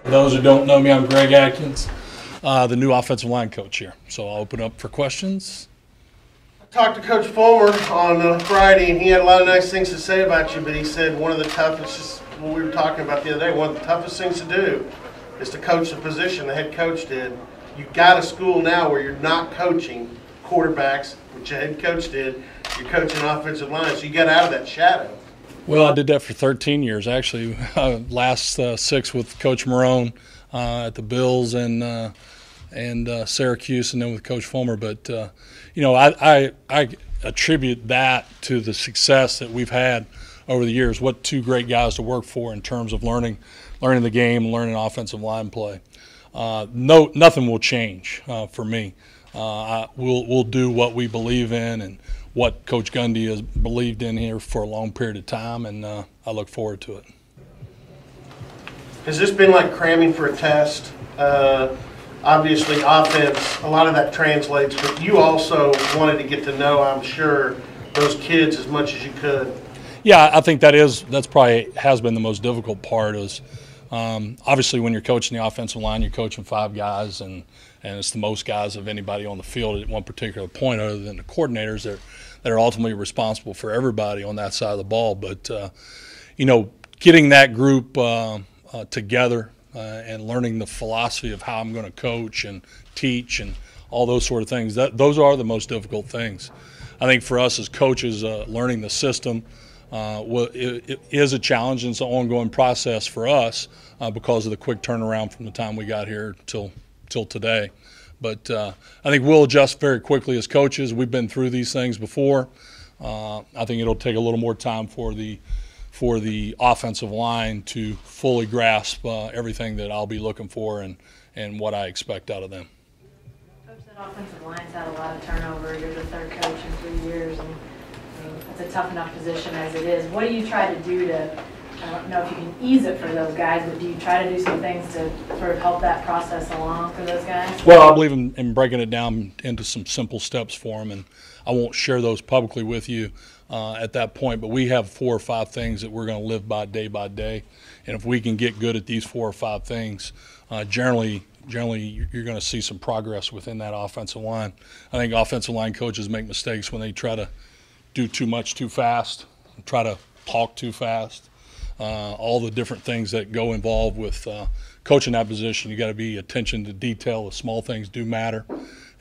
For those who don't know me, I'm Greg Adkins, the new offensive line coach here. So I'll open up for questions. I talked to Coach Fulmer on Friday, and he had a lot of nice things to say about you, but he said one of the toughest, just what we were talking about the other day, one of the toughest things to do is to coach the position the head coach did. You've got a school now where you're not coaching quarterbacks, which the head coach did. You're coaching offensive line, so you got out of that shadow. Well, I did that for 13 years, actually. Last 6 with Coach Marone at the Bills and Syracuse, and then with Coach Fulmer. But I attribute that to the success that we've had over the years. What 2 great guys to work for in terms of learning the game, learning offensive line play. Nothing will change for me. We'll do what we believe in and what Coach Gundy has believed in here for a long period of time, and I look forward to it. Has this been like cramming for a test? Obviously, offense, a lot of that translates, but you also wanted to get to know, I'm sure, those kids as much as you could. Yeah, I think that's probably has been the most difficult part is obviously when you're coaching the offensive line, you're coaching 5 guys, and it's the most guys of anybody on the field at one particular point other than the coordinators that are ultimately responsible for everybody on that side of the ball. But, getting that group together and learning the philosophy of how I'm going to coach and teach and all those sort of things, those are the most difficult things. I think for us as coaches, learning the system it is a challenge, and it's an ongoing process for us because of the quick turnaround from the time we got here till today. But I think we'll adjust very quickly as coaches. We've been through these things before. I think it'll take a little more time for the offensive line to fully grasp everything that I'll be looking for and what I expect out of them. Coach, that offensive line's had a lot of turnover. You're the 3rd coach in 3 years, and it's a tough enough position as it is. What do you try to do to, I don't know if you can ease it for those guys, but do you try to do some things to sort of help that process along for those guys? Well, I believe in breaking it down into some simple steps for them, and I won't share those publicly with you at that point, but we have 4 or 5 things that we're going to live by day, and if we can get good at these 4 or 5 things, generally you're going to see some progress within that offensive line. I think offensive line coaches make mistakes when they try to do too much too fast, try to talk too fast. All the different things that go involved with coaching that position. You got to be attention to detail. The small things do matter,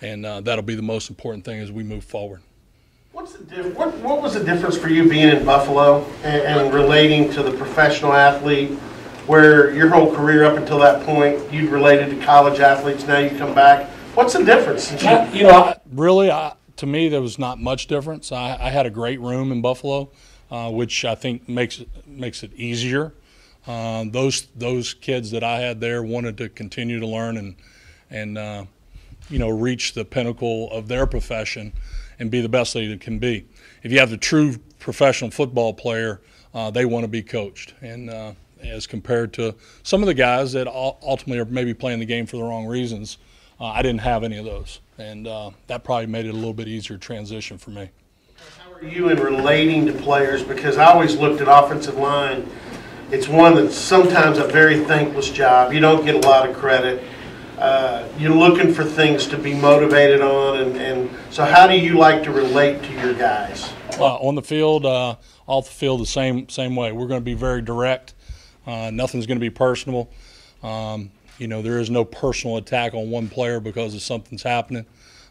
and that'll be the most important thing as we move forward. What was the difference for you being in Buffalo and relating to the professional athlete, where your whole career up until that point you'd related to college athletes? Now you come back. What's the difference? To me, there was not much difference. I had a great room in Buffalo, which I think makes it easier. Those kids that I had there wanted to continue to learn and reach the pinnacle of their profession and be the best they can be. If you have the true professional football player, they want to be coached. And as compared to some of the guys that ultimately are maybe playing the game for the wrong reasons, I didn't have any of those. And that probably made it a little bit easier transition for me. How are you in relating to players? Because I always looked at offensive line. It's one that's sometimes a very thankless job. You don't get a lot of credit. You're looking for things to be motivated on. And so how do you like to relate to your guys? On the field, off the field, the same way. We're going to be very direct. Nothing's going to be personal. There is no personal attack on one player because of something's happening.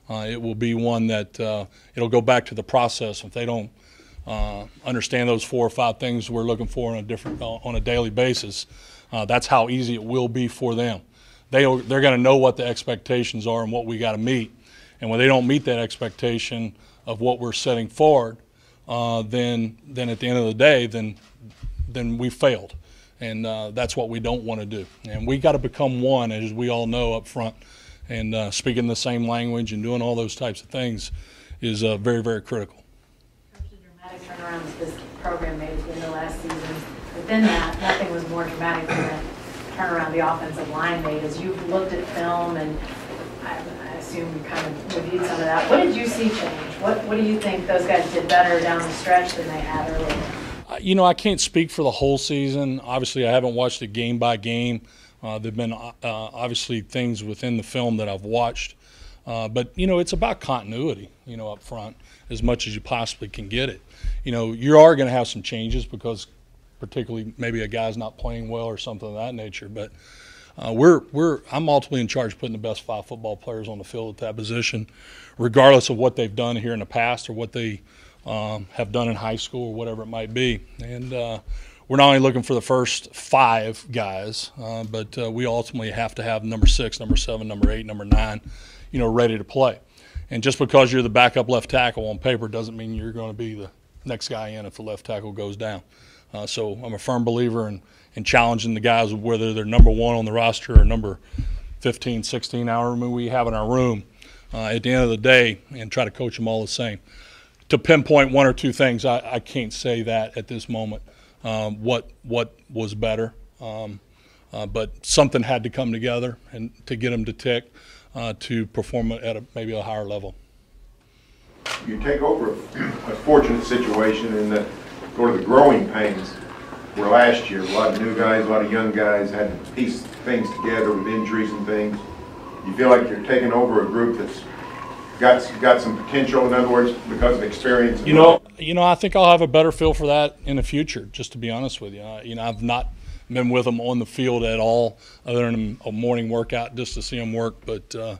It will be one that it'll go back to the process. If they don't understand those 4 or 5 things we're looking for on a daily basis, that's how easy it will be for them. They're going to know what the expectations are and what we got to meet. And when they don't meet that expectation of what we're setting forward, then at the end of the day, then we failed. And that's what we don't want to do. And we got to become one, as we all know up front. And speaking the same language and doing all those types of things is very, very critical. Coach, the dramatic turnaround that this program made at the end of last season, within that, nothing was more dramatic than the turnaround the offensive line made. As you've looked at film, and I assume you kind of reviewed some of that, what did you see change? What do you think those guys did better down the stretch than they had earlier? I can't speak for the whole season. Obviously, I haven't watched it game by game. There've been obviously things within the film that I've watched, but it's about continuity, up front as much as you possibly can get it. You are going to have some changes because particularly maybe a guy's not playing well or something of that nature, but I'm ultimately in charge of putting the best 5 football players on the field at that position, regardless of what they've done here in the past or what they have done in high school or whatever it might be. And we're not only looking for the first 5 guys, but we ultimately have to have number 6, number 7, number 8, number 9, ready to play. And just because you're the backup left tackle on paper doesn't mean you're going to be the next guy in if the left tackle goes down. So I'm a firm believer in challenging the guys, whether they're number 1 on the roster or number 15, 16, however many we have in our room, at the end of the day, and try to coach them all the same. To pinpoint 1 or 2 things, I can't say that at this moment. What was better, but something had to come together and to get them to tick to perform at maybe a higher level. You take over a fortunate situation in that sort of the growing pains were last year. A lot of new guys, a lot of young guys had to piece things together with injuries and things. You feel like you're taking over a group that's got some potential, in other words, because of experience? I think I'll have a better feel for that in the future, just to be honest with you. I've not been with them on the field at all other than a morning workout just to see them work. But,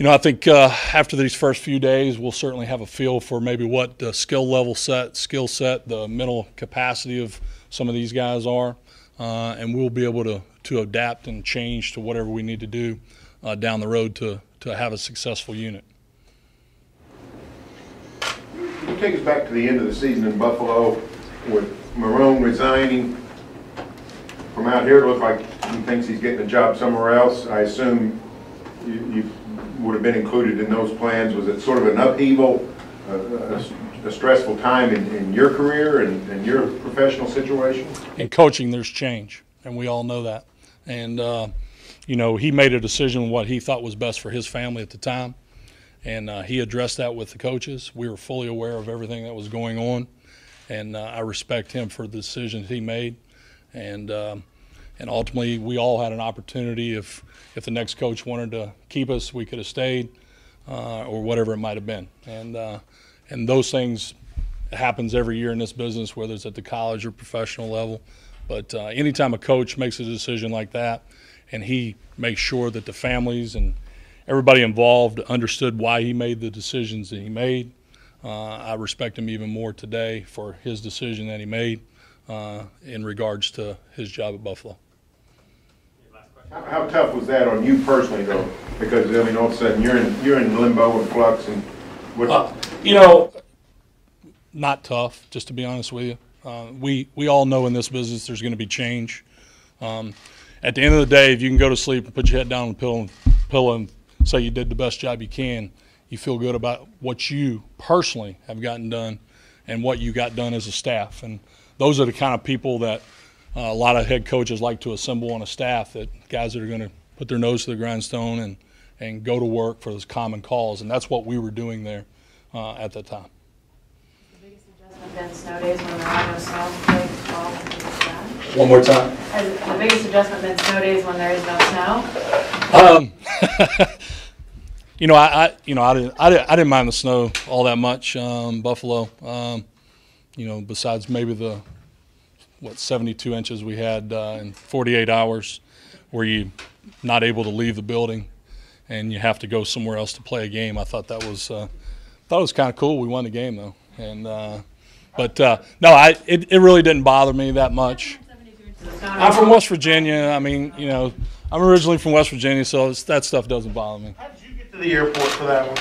I think after these first few days, we'll certainly have a feel for maybe what the skill set, the mental capacity of some of these guys are, and we'll be able to adapt and change to whatever we need to do down the road to have a successful unit. Can you take us back to the end of the season in Buffalo with Marone resigning from out here? It looks like he thinks he's getting a job somewhere else. I assume you would have been included in those plans. Was it sort of an upheaval, a stressful time in your career and your professional situation? In coaching, there's change, and we all know that. And, he made a decision on what he thought was best for his family at the time, and he addressed that with the coaches. We were fully aware of everything that was going on, and I respect him for the decisions he made. And ultimately, we all had an opportunity. If the next coach wanted to keep us, we could have stayed, or whatever it might have been. And those things happens every year in this business, whether it's at the college or professional level. But anytime a coach makes a decision like that, and he makes sure that the families and everybody involved understood why he made the decisions that he made, I respect him even more today for his decision that he made in regards to his job at Buffalo. How tough was that on you personally, though? Because all of a sudden you're in limbo and flux, and not tough. Just to be honest with you, we all know in this business there's going to be change. At the end of the day, if you can go to sleep and put your head down on the pillow and say you did the best job you can, you feel good about what you personally have gotten done and what you got done as a staff. And those are the kind of people that a lot of head coaches like to assemble on a staff, that guys that are going to put their nose to the grindstone and go to work for those common calls. And that's what we were doing there at that time. The biggest adjustment been snow days when there are no snow, play ball, and things like that? One more time. Has the biggest adjustment been snow days when there is no snow? I didn't mind the snow all that much. Buffalo, besides maybe the 72 inches we had in 48 hours, where you're not able to leave the building and you have to go somewhere else to play a game. I thought that was kind of cool. We won the game though, and it really didn't bother me that much. I'm from West Virginia. I'm originally from West Virginia, so that stuff doesn't bother me. How did you get to the airport for that one?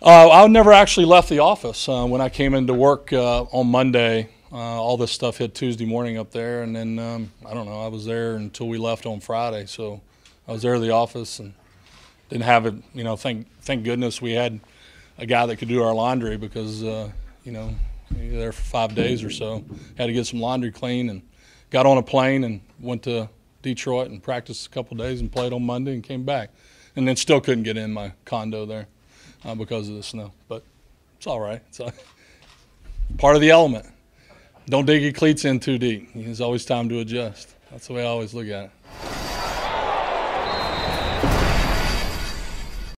I never actually left the office. When I came into work on Monday, all this stuff hit Tuesday morning up there, and then I was there until we left on Friday. So I was there at the office and didn't have it. Thank goodness we had a guy that could do our laundry, because we were there for 5 days or so. Had to get some laundry clean, and got on a plane and went to Detroit and practiced a couple days and played on Monday and came back, and then still couldn't get in my condo there because of the snow. But it's all right. It's part of the element. Don't dig your cleats in too deep. There's always time to adjust. That's the way I always look at it.